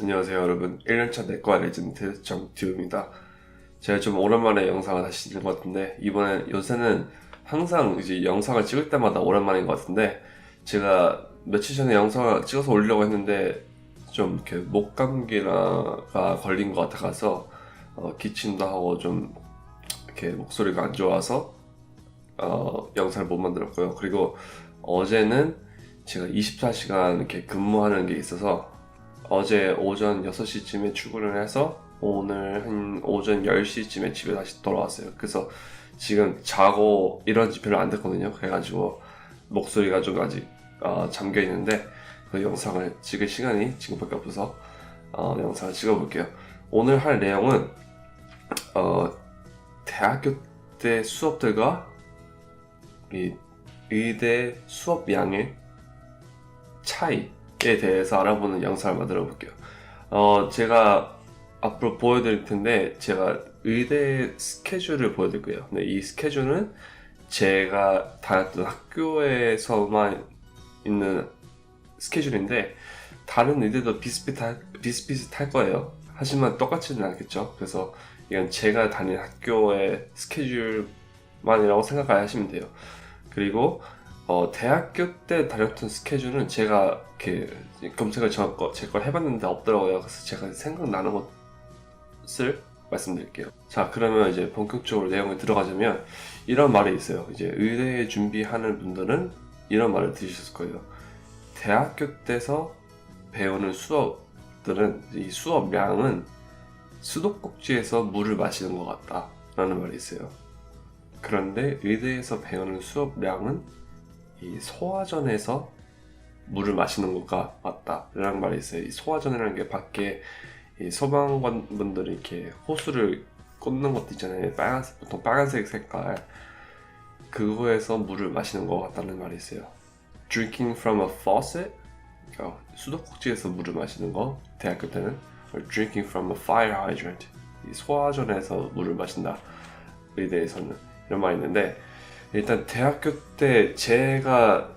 안녕하세요 여러분, 1년차 내과 레전드 정듀입니다. 제가 좀 오랜만에 영상을 다시 찍는 것 같은데, 요새는 항상 이제 영상을 찍을 때마다 오랜만인 것 같은데, 제가 며칠 전에 영상을 찍어서 올리려고 했는데 좀 이렇게 목 감기가 걸린 것 같아서 기침도 하고 좀 이렇게 목소리가 안 좋아서 영상을 못 만들었고요. 그리고 어제는 제가 24시간 이렇게 근무하는 게 있어서 어제 오전 6시쯤에 출근을 해서 오늘 한 오전 10시쯤에 집에 다시 돌아왔어요. 그래서 지금 자고 일어난 지 별로 안 됐거든요. 그래가지고 목소리가 좀 아직 잠겨 있는데, 그 영상을 찍을 시간이 지금밖에 없어서 영상을 찍어볼게요. 오늘 할 내용은 대학교 때 수업들과 이 의대 수업 양의 차이에 대해서 알아보는 영상을 만들어 볼게요. 제가 앞으로 보여드릴 텐데, 제가 의대 스케줄을 보여드릴 거예요. 근데 이 스케줄은 제가 다녔던 학교에서만 있는 스케줄인데, 다른 의대도 비슷비슷할 거예요. 하지만 똑같지는 않겠죠. 그래서 이건 제가 다닌 학교의 스케줄만이라고 생각하시면 돼요. 그리고 대학교 때 다녔던 스케줄은 제가 이렇게 검색을 제 걸 해봤는데 없더라고요. 그래서 제가 생각나는 것을 말씀드릴게요. 자, 그러면 이제 본격적으로 내용에 들어가자면, 이런 말이 있어요. 이제 의대 준비하는 분들은 이런 말을 들으셨을 거예요. 대학교 때서 배우는 수업들은, 이 수업량은 수도꼭지에서 물을 마시는 것 같다 라는 말이 있어요. 그런데 의대에서 배우는 수업량은 이 소화전에서 물을 마시는 것과 맞다 라는 말이 있어요. 이 소화전이라는 게 밖에 이 소방관분들이 이렇게 호수를 꽂는 것도 있잖아요. 보통 빨간색 색깔, 그거에서 물을 마시는 것 같다는 말이 있어요. Drinking from a faucet, 그러니까 수도꼭지에서 물을 마시는 거, 대학교 때는. or Drinking from a fire hydrant, 이 소화전에서 물을 마신다, 의대에서는. 이런 말이 있는데, 일단 대학교 때 제가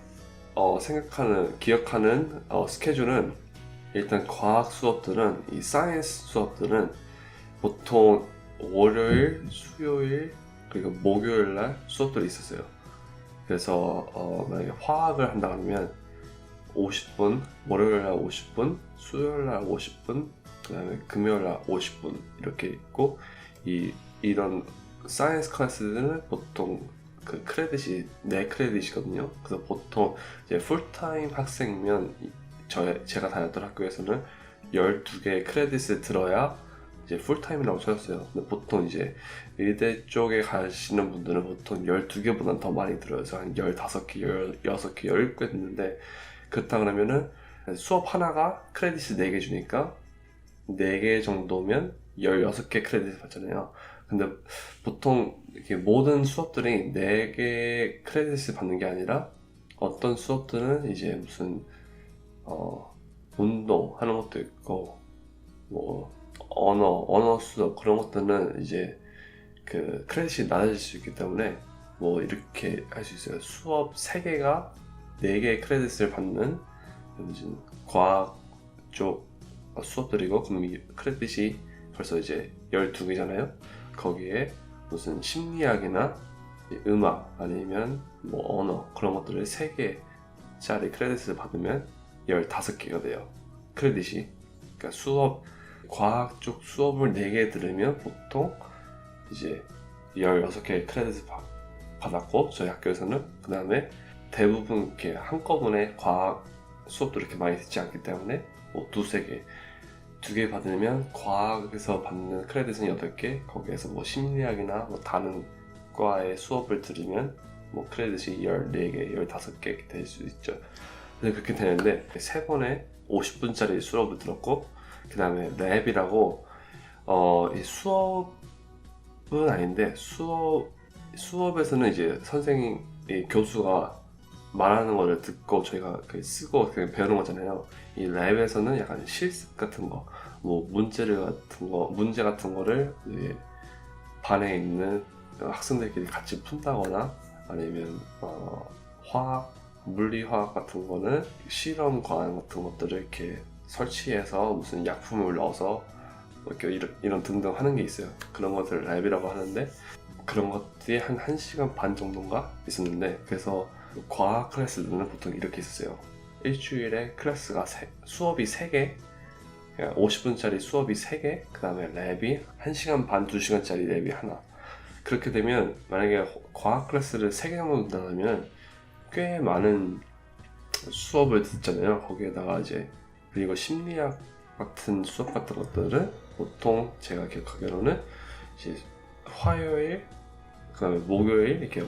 기억하는 스케줄은, 일단 과학 수업들은, 이 사이언스 수업들은 보통 월요일, 수요일, 그리고 목요일 날 수업들이 있었어요. 그래서 만약에 화학을 한다 그러면 50분, 월요일 날 50분, 수요일 날 50분, 그 다음에 금요일 날 50분 이렇게 있고, 이런 사이언스 클래스들은 보통 그 크레딧이 4크레딧이거든요. 그래서 보통 이제 풀타임 학생이면 제가 다녔던 학교에서는 12개의 크레딧을 들어야 이제 풀타임이라고 쳐졌어요. 근데 보통 이제 의대 쪽에 가시는 분들은 보통 12개보다는 더 많이 들어요. 그래서 한 15개, 16개, 17개 듣는데, 그렇다 그러면은 수업 하나가 크레딧을 4개 주니까 4개 정도면 16개 크레딧을 받잖아요. 근데 보통 이렇게 모든 수업들이 4개 크레딧을 받는 게 아니라, 어떤 수업들은 이제 무슨 운동하는 것도 있고, 뭐 언어 수업, 그런 것들은 이제 그 크레딧이 낮아질 수 있기 때문에 뭐 이렇게 할 수 있어요. 수업 3개가 4개의 크레딧을 받는 무슨 과학 쪽 수업들이고, 그럼 이 크레딧이 벌써 이제 12개잖아요. 거기에 무슨 심리학이나 음악 아니면 뭐 언어, 그런 것들을 3개짜리 크레딧을 받으면 15개가 돼요, 크레딧이. 그러니까 과학 쪽 수업을 4개 들으면 보통 이제 16개의 크레딧을 받았고, 저희 학교에서는. 그 다음에 대부분 이렇게 한꺼번에 과학 수업도 이렇게 많이 듣지 않기 때문에 뭐 2개 받으면 과학에서 받는 크레딧은 8개, 거기에서 뭐 심리학이나 뭐 다른 과의 수업을 들으면 뭐 크레딧이 14개, 15개 될 수 있죠. 그래서 그렇게 되는데, 3번에 50분짜리 수업을 들었고, 그 다음에 랩이라고 이 수업은 아닌데, 수업에서는 이제 교수가 말하는 거를 듣고 저희가 쓰고 배우는 거잖아요. 이 랩에서는 약간 실습 같은 거, 뭐 문제 같은 거를 이제 반에 있는 학생들끼리 같이 푼다거나, 아니면 물리화학 같은 거는 실험 과학 같은 것들을 이렇게 설치해서 무슨 약품을 넣어서 이렇게 이런 등등 하는 게 있어요. 그런 것들 랩이라고 하는데, 그런 것들이 한 1시간 반 정도인가 있었는데, 그래서 과학 클래스들은 보통 이렇게 있었어요. 일주일에 클래스가 수업이 3개, 50분짜리 수업이 3개, 그 다음에 랩이 1시간 반, 2시간짜리 랩이 하나. 그렇게 되면 만약에 과학 클래스를 3개 정도 든다면 꽤 많은 수업을 듣잖아요. 거기에다가 이제, 그리고 심리학 같은 수업 같은 것들은 보통 제가 기억하기로는 이제 화요일, 그 다음에 목요일 이렇게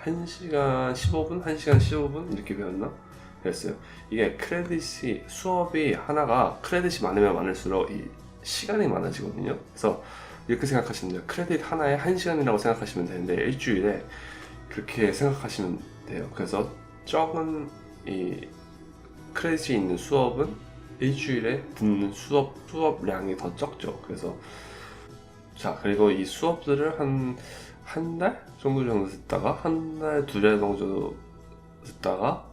1시간 15분, 1시간 15분 이렇게 배웠나? 그랬어요. 이게 크레딧이, 수업이 하나가 크레딧이 많으면 많을수록 이 시간이 많아지거든요. 그래서 이렇게 생각하시면 돼요. 크레딧 하나에 1시간이라고 생각하시면 되는데, 일주일에 그렇게 생각하시면 돼요. 그래서 적은 이 크레딧이 있는 수업은 일주일에 듣는 수업량이 더 적죠. 그래서 자, 그리고 이 수업들을 한 달 정도 듣다가, 한 달, 2달 정도 듣다가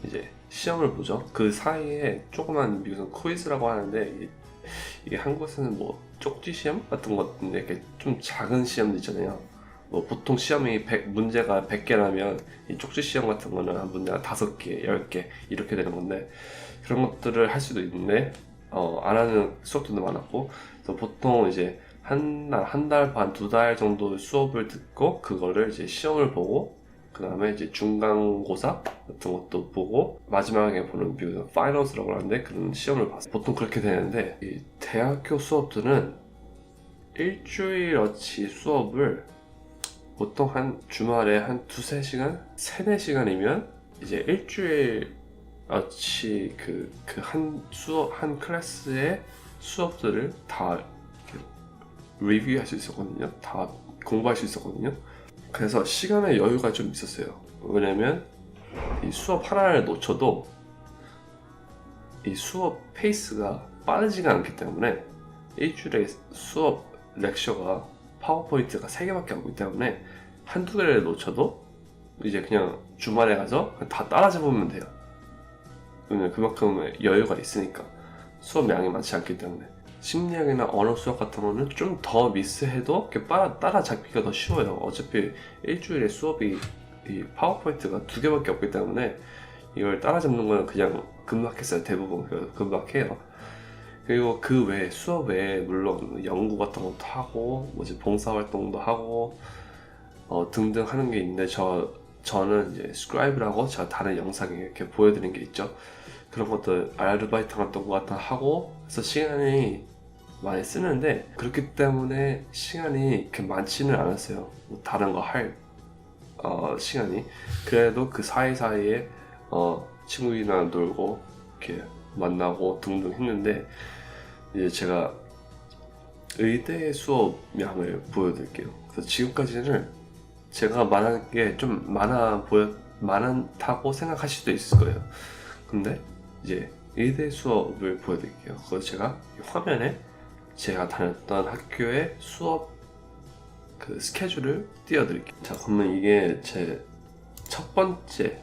이제 시험을 보죠. 그 사이에 조그만 무슨 퀴즈라고 하는데, 이게 한국에서는 뭐 쪽지 시험 같은 것인데, 이렇게 좀 작은 시험도 있잖아요. 뭐 보통 시험이 문제가 100개라면 이 쪽지 시험 같은 거는 한 문제가 5개, 10개 이렇게 되는 건데, 그런 것들을 할 수도 있는데 안 하는 수업들도 많았고, 그래서 보통 이제 한 달 반, 2달 정도 수업을 듣고 그거를 이제 시험을 보고, 그 다음에 이제 중간고사 같은 것도 보고, 마지막에 보는 파이널스라고 하는데 그런 시험을 봤어요. 보통 그렇게 되는데, 이 대학교 수업들은 일주일어치 수업을 보통 한 주말에 한 2-3시간? 3-4시간이면 이제 일주일어치 한 클래스의 수업들을 다 리뷰할 수 있었거든요. 다 공부할 수 있었거든요. 그래서 시간의 여유가 좀 있었어요. 왜냐면 이 수업 하나를 놓쳐도 이 수업 페이스가 빠르지가 않기 때문에, 일주일에 수업 렉처가 파워포인트가 3개밖에 없기 때문에 한두 개를 놓쳐도 이제 그냥 주말에 가서 다 따라잡으면 돼요. 왜냐면 그만큼 여유가 있으니까, 수업량이 많지 않기 때문에. 심리학이나 언어 수업 같은 거는 좀 더 미스해도 따라잡기가 더 쉬워요. 어차피 일주일에 수업이 이 파워포인트가 2개밖에 없기 때문에 이걸 따라잡는 건 그냥 금방했어요. 대부분 금방해요. 그리고 그 외에, 수업 외에 물론 연구 같은 것도 하고 뭐지 봉사활동도 하고 등등 하는 게 있는데, 저는 이제 스크라이브라고 제가 다른 영상에 이렇게 보여드린 게 있죠. 그런 것도 아르바이트 같은 거 하고 해서 시간이 많이 쓰는데, 그렇기 때문에 시간이 이렇게 많지는 않았어요. 뭐 다른 거 할 시간이. 그래도 그 사이사이에 친구들이랑 놀고 이렇게 만나고 등등 했는데, 이제 제가 의대 수업량을 보여드릴게요. 그래서 지금까지는 제가 말한 게 좀 많다고 생각하실 수도 있을 거예요. 근데 이제 의대 수업을 보여드릴게요. 그래서 제가 화면에 제가 다녔던 학교의 수업 그 스케줄을 띄워드릴게요. 자, 그러면 이게 제 첫 번째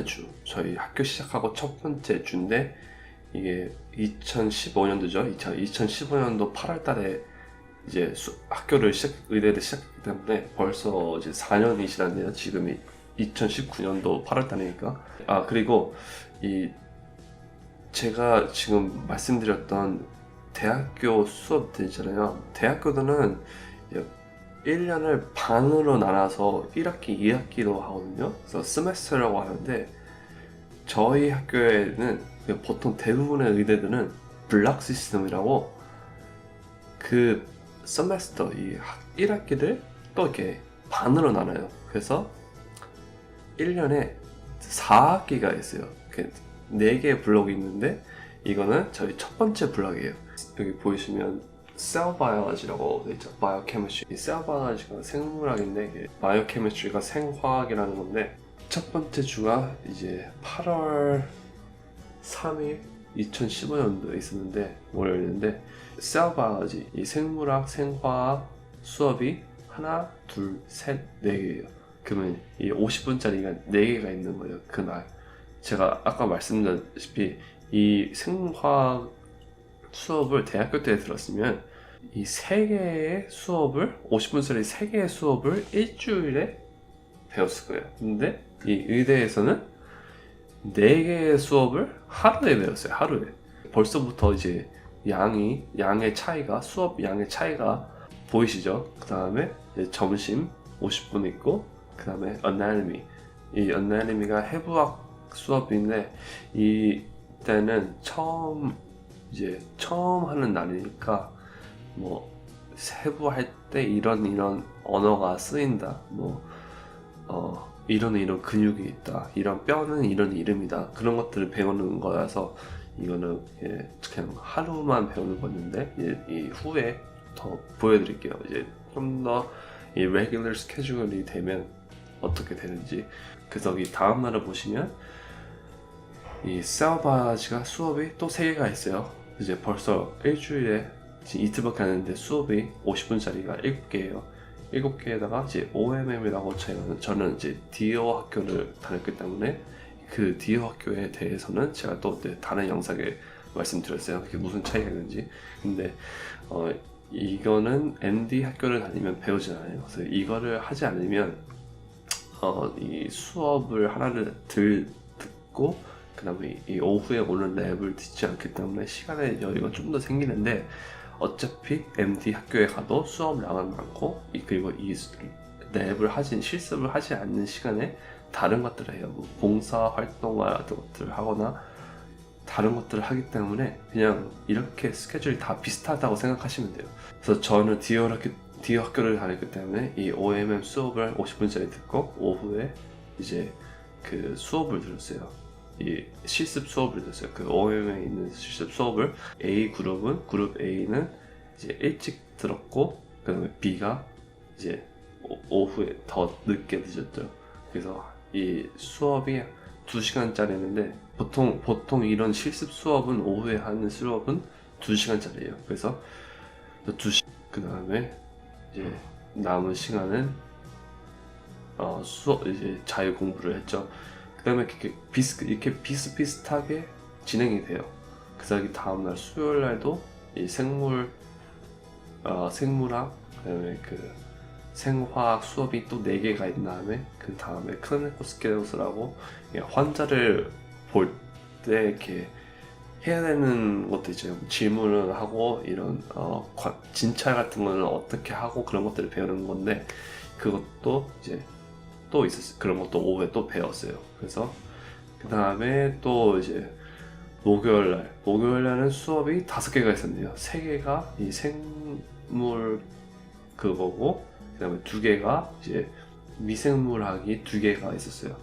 주, 저희 학교 시작하고 첫 번째 주인데, 이게 2015년도죠. 2015년도 8월 달에 이제 의대를 시작했기 때문에 벌써 이제 4년이 지났네요. 지금이 2019년도 8월 달이니까. 그리고 제가 지금 말씀드렸던 대학교 수업들 있잖아요. 대학교들은 1년을 반으로 나눠서 1학기, 2학기로 하거든요. 그래서 스메스터라고 하는데, 저희 학교에는 보통 대부분의 의대들은 블락 시스템이라고, 그 세메스터, 이 1학기를 또 이렇게 반으로 나눠요. 그래서 1년에 4학기가 있어요. 4개의 블록이 있는데, 이거는 저희 첫 번째 블록이에요. 여기 보이시면 셀 바이올로지라고 되어 있죠. 바이오케미스트리. 이 셀 바이올로지가 생물학인데, 바이오케미스트리가 생화학이라는 건데, 첫 번째 주가 이제 8월 3일 2015년도에 있었는데, 월요일인데, 셀 바이올로지, 이 생물학, 생화학 수업이 하나, 둘, 셋, 4개예요. 그러면 이 50분짜리가 4개가 있는 거예요. 그날. 제가 아까 말씀드렸다시피 이 생화학 수업을 대학교 때 들었으면 이 3개의 수업을 50분짜리 3개의 수업을 일주일에 배웠을 거예요. 근데 이 의대에서는 4개의 수업을 하루에 배웠어요. 하루에. 벌써부터 이제 양의 차이가, 수업 양의 차이가 보이시죠? 그 다음에 점심 50분 있고, 그 다음에 anatomy. 이 anatomy가 해부학 수업인데, 이때는 처음 하는 날이니까, 뭐, 해부할 때 이런 언어가 쓰인다. 이런 근육이 있다. 이런 뼈는 이런 이름이다. 그런 것들을 배우는 거라서 이거는 그냥 하루만 배우는 거였는데 이 후에 더 보여드릴게요. 이제 좀 더 이 레귤러 스케줄이 되면 어떻게 되는지. 그래서 이 다음 날을 보시면 이 셀바지가 수업이 또 3개가 있어요. 이제 벌써 일주일에 지금 이틀밖에 안 했는데 수업이 50분짜리가 7개예요. 7개에다가 이제 OMM이라고 저는 이제 디오 학교를 다녔기 때문에 그 디오 학교에 대해서는 제가 또 다른 영상에 말씀드렸어요. 그게 무슨 차이가 있는지. 근데 이거는 MD 학교를 다니면 배우지 않아요. 그래서 이거를 하지 않으면 이 수업을 하나를 듣고 그 다음에 이 오후에 오는 랩을 듣지 않기 때문에 시간의 여유가 좀 더 생기는데, 어차피 MD 학교에 가도 수업량은 많고 그리고 이 랩을 실습을 하지 않는 시간에 다른 것들을 해요. 뭐 봉사 활동과 같은 것들을 하거나 다른 것들을 하기 때문에 그냥 이렇게 스케줄이 다 비슷하다고 생각하시면 돼요. 그래서 저는 디오 학교를 다녔기 때문에 이 OMM 수업을 50분짜리 듣고 오후에 이제 그 수업을 들었어요. 이 실습 수업을 들었어요. 그 OMM에 있는 실습 수업을 그룹 A는 이제 일찍 들었고, 그 다음에 B가 이제 오후에 더 늦게 늦었죠. 그래서 이 수업이 2시간짜리였는데 보통 이런 실습 수업은 오후에 하는 수업은 2시간짜리예요. 그래서 2시간 그 다음에 이제 남은 시간은 수업 이제 자유 공부를 했죠. 그 다음에 이렇게 비슷비슷하게 진행이 돼요. 그래서 다음날 수요일 날도 이 생물학, 그 다음에 그 생화학 수업이 또 4개가 있는 다음에 그 다음에 클리니컬 스킬스라고 환자를 볼 때 이렇게 해야 되는 것도 있죠. 질문을 하고 이런 진찰 같은 거는 어떻게 하고 그런 것들을 배우는 건데, 그것도 이제 또 있었어요. 그런 것도 오후에 또 배웠어요. 그래서 그 다음에 또 이제 목요일날은 수업이 5개가 있었네요. 3개가 이 생물 그거고, 그 다음에 2개가 이제 미생물학이 2개가 있었어요.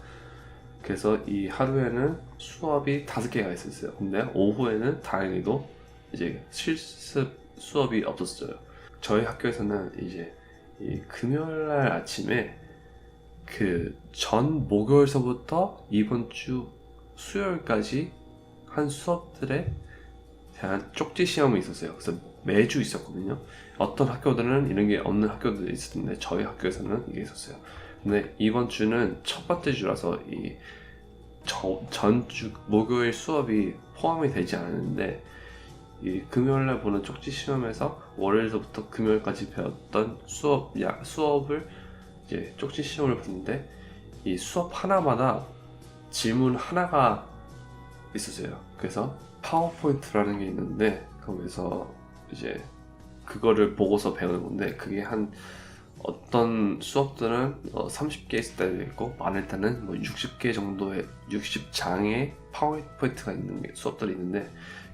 그래서 이 하루에는 수업이 5개가 있었어요. 근데 오후에는 다행히도 이제 실습 수업이 없었어요. 저희 학교에서는 이제 이 금요일날 아침에 그 전 목요일서부터 이번 주 수요일까지 한 수업들에 대한 쪽지 시험이 있었어요. 그래서 매주 있었거든요. 어떤 학교들은 이런 게 없는 학교들이 있었는데 저희 학교에서는 이게 있었어요. 근데 이번 주는 첫 번째 주라서 이 전주 목요일 수업이 포함이 되지 않았는데, 이 금요일날 보는 쪽지 시험에서 월요일부터 금요일까지 배웠던 수업을 이제 쪽지 시험을 봤는데, 이 수업 하나마다 질문 하나가 있었어요. 그래서 파워포인트라는 게 있는데 거기서 이제 그거를 보고서 배우는 건데, 그게 한 어떤 수업들은 30개 있을 때도 있고 많을 때는 뭐 60개 정도의 60장의 파워포인트가 있는 수업들이 있는데,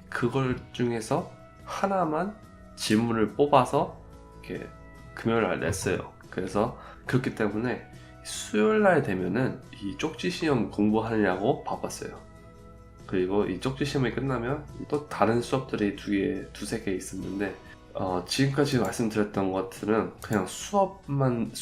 그걸 중에서 하나만 질문을 뽑아서 이렇게 금요일날 냈어요. 그래서 그렇기 때문에 수요일날 되면은 이 쪽지 시험 공부하느냐고 바빴어요. 그리고 이 쪽지 시험이 끝나면 또 다른 수업들이 두세 개 있었는데, 지금까지 말씀드렸던 것들은 그냥 수업만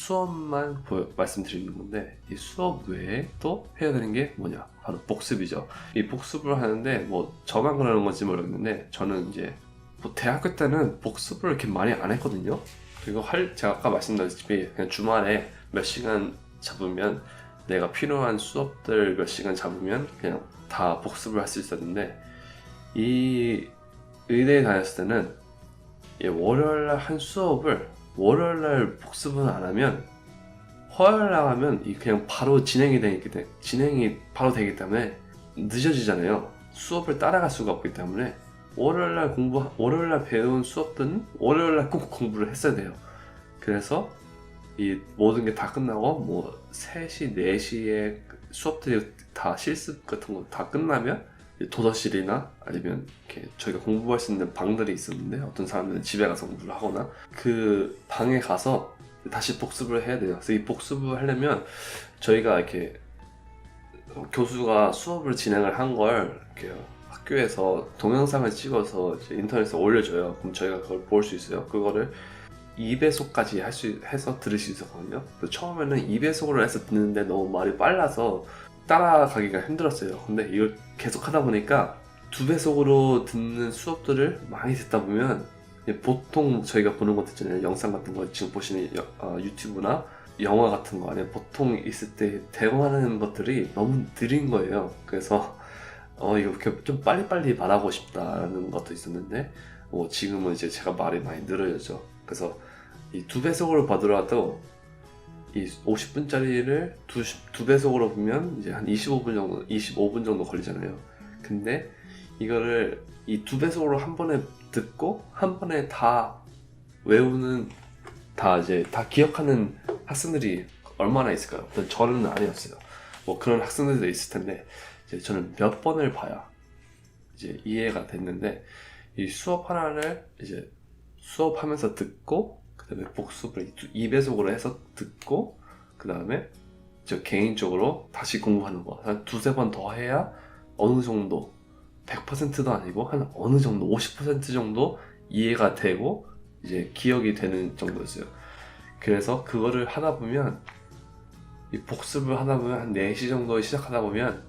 말씀드리는 건데, 이 수업 외에 또 해야 되는 게 뭐냐? 바로 복습이죠. 이 복습을 하는데 뭐 저만 그러는 건지 모르겠는데, 저는 이제 뭐 대학교 때는 복습을 이렇게 많이 안 했거든요. 그리고 제가 아까 말씀드렸다시피 그냥 주말에 몇 시간 잡으면, 내가 필요한 수업들 몇 시간 잡으면 그냥 다 복습을 할 수 있었는데, 이 의대에 다녔을 때는 월요일날 한 수업을 월요일날 복습은 안 하면 화요일날 하면 그냥 바로 진행이 바로 되기 때문에 늦어지잖아요. 수업을 따라갈 수가 없기 때문에 월요일날 배운 수업들은 월요일날 꼭 공부를 했어야 돼요. 그래서 이 모든 게 다 끝나고 뭐 3시, 4시에 수업들이 다 실습 같은 거 다 끝나면 도서실이나 아니면 이렇게 저희가 공부할 수 있는 방들이 있었는데 어떤 사람들은 집에 가서 공부를 하거나 그 방에 가서 다시 복습을 해야 돼요. 그래서 이 복습을 하려면 저희가 이렇게 교수가 수업을 진행을 한 걸 이렇게 학교에서 동영상을 찍어서 이제 인터넷에 올려줘요. 그럼 저희가 그걸 볼 수 있어요. 그거를 2배속까지 해서 들을 수 있었거든요. 처음에는 2배속으로 해서 듣는데 너무 말이 빨라서 따라가기가 힘들었어요. 근데 이걸 계속 하다 보니까 2배속으로 듣는 수업들을 많이 듣다 보면 보통 저희가 보는 것들 있잖아요. 영상 같은 거 지금 보시는 유튜브나 영화 같은 거 안에 보통 있을 때 대화하는 것들이 너무 느린 거예요. 그래서 이거 이렇게 좀 빨리빨리 말하고 싶다라는 것도 있었는데 지금은 이제 제가 말이 많이 늘어졌죠. 그래서 이 2배속으로 봐더라도 이 50분짜리를 2배속으로 보면 이제 한 25분 정도 걸리잖아요. 근데 이거를 이 2배속으로 한 번에 듣고 한 번에 다 외우는 다 기억하는 학생들이 얼마나 있을까요? 저는 아니었어요. 뭐 그런 학생들도 있을 텐데 이제 저는 몇 번을 봐야 이제 이해가 됐는데 이 수업 하나를 이제 수업하면서 듣고 그 다음에 복습을 2배속으로 해서 듣고 그 다음에 저 개인적으로 다시 공부하는 거 한 2-3번 더 해야 어느 정도 100%도 아니고 한 어느 정도 50% 정도 이해가 되고 이제 기억이 되는 정도였어요. 그래서 그거를 하다 보면 이 복습을 하다 보면 한 4시 정도에 시작하다 보면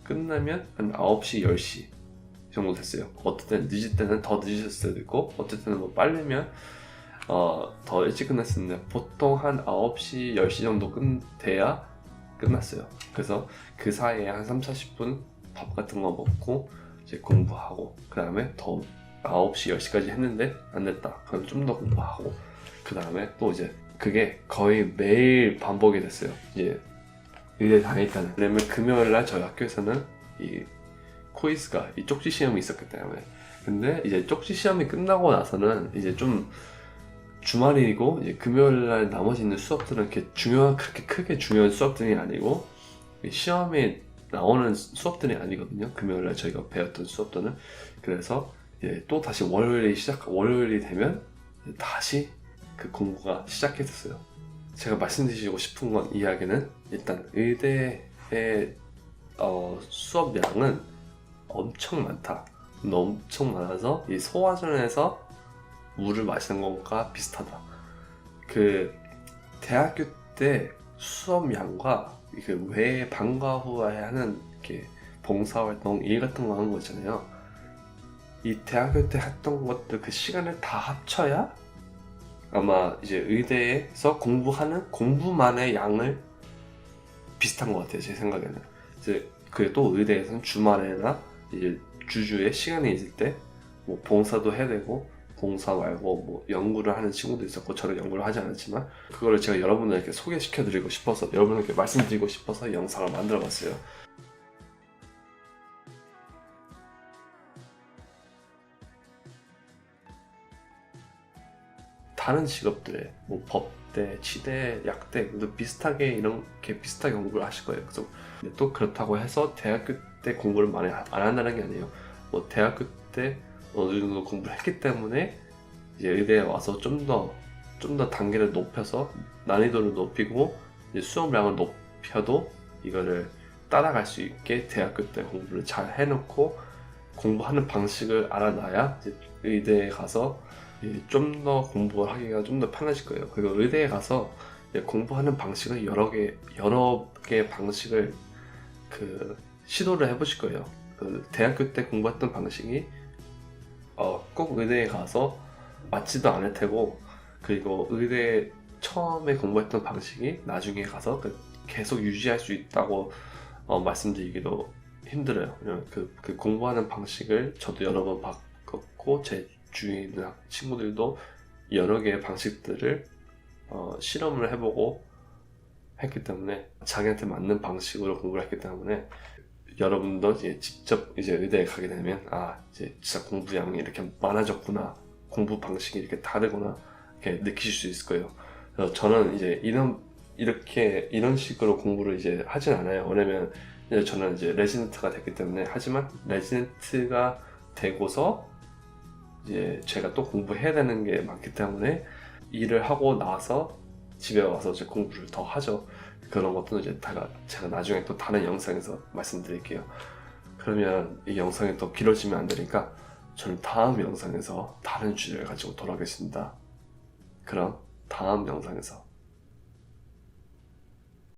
끝나면 한 9시, 10시 정도 됐어요. 어떨 때는 늦을 때는 더 늦으셨을 때도 있고 어떨 때는 뭐 빠르면 더 일찍 끝났었는데 보통 한 9시, 10시 정도 돼야 끝났어요. 그래서 그 사이에 한 30-40분 밥 같은 거 먹고 이제 공부하고 그 다음에 더 9시, 10시까지 했는데 안 됐다. 그럼 좀 더 공부하고 그 다음에 또 이제 그게 거의 매일 반복이 됐어요. 이제 의대 다닐 때는. 왜냐면 금요일날 저희 학교에서는 이 코이스가 이 쪽지 시험이 있었기 때문에. 근데 이제 쪽지 시험이 끝나고 나서는 이제 좀 주말이고 이제 금요일날 나머지 있는 수업들은 그렇게 크게 중요한 수업들이 아니고 시험에 나오는 수업들이 아니거든요. 금요일날 저희가 배웠던 수업들은. 그래서 이제 또 다시 월요일이 되면 다시 그 공부가 시작했었어요. 제가 말씀드리고 싶은 건 이야기는 일단 의대의 수업량은 엄청 많다. 엄청 많아서 이 소화전에서 물을 마시는 것과 비슷하다. 그 대학교 때 수업량과 외 방과 후에 하는 이렇게 봉사활동 일 같은 거 하는 거 있잖아요. 이 대학교 때 했던 것들 그 시간을 다 합쳐야 아마 이제 의대에서 공부하는 공부만의 양을 비슷한 것 같아요. 제 생각에는. 이제 그래도 의대에서는 주말에나 이제 주주에 시간이 있을 때 뭐 봉사도 해야 되고 봉사 말고 뭐 연구를 하는 친구도 있었고 저는 연구를 하지 않았지만 그거를 제가 여러분들에게 소개시켜 드리고 싶어서 여러분에게 말씀드리고 싶어서 영상을 만들어 봤어요. 다른 직업들에 뭐 법대, 치대, 약대 모두 비슷하게 이렇게 비슷하게 공부를 하실 거예요. 그래서 또 그렇다고 해서 대학교 때 공부를 많이 안 한다는 게 아니에요. 뭐 대학교 때 어느 정도 공부를 했기 때문에 이제 의대에 와서 좀 더 단계를 높여서 난이도를 높이고 이제 수업량을 높여도 이거를 따라갈 수 있게 대학교 때 공부를 잘 해놓고 공부하는 방식을 알아놔야 이제 의대에 가서 좀 더 공부를 하기가 좀 더 편하실 거예요. 그리고 의대에 가서 공부하는 방식을 여러 개 방식을 시도를 해보실 거예요. 대학교 때 공부했던 방식이 꼭 의대에 가서 맞지도 않을 테고 그리고 의대 처음에 공부했던 방식이 나중에 가서 계속 유지할 수 있다고 말씀드리기도 힘들어요. 그 공부하는 방식을 저도 여러 번 바꿨고 제 주위에 있는 친구들도 여러 개의 방식들을 실험을 해보고 했기 때문에 자기한테 맞는 방식으로 공부를 했기 때문에 여러분도 이제 직접 이제 의대에 가게 되면 이제 진짜 공부량이 이렇게 많아졌구나, 공부 방식이 이렇게 다르구나 이렇게 느끼실 수 있을 거예요. 그래서 저는 이제 이런 식으로 공부를 이제 하진 않아요. 왜냐면 이제 저는 이제 레지던트가 됐기 때문에. 하지만 레지던트가 되고서 이제 제가 또 공부해야 되는 게 많기 때문에 일을 하고 나서 집에 와서 이제 공부를 더 하죠. 그런 것도 이제 제가 나중에 또 다른 영상에서 말씀드릴게요. 그러면 이 영상이 또 길어지면 안 되니까 저는 다음 영상에서 다른 주제를 가지고 돌아오겠습니다. 그럼 다음 영상에서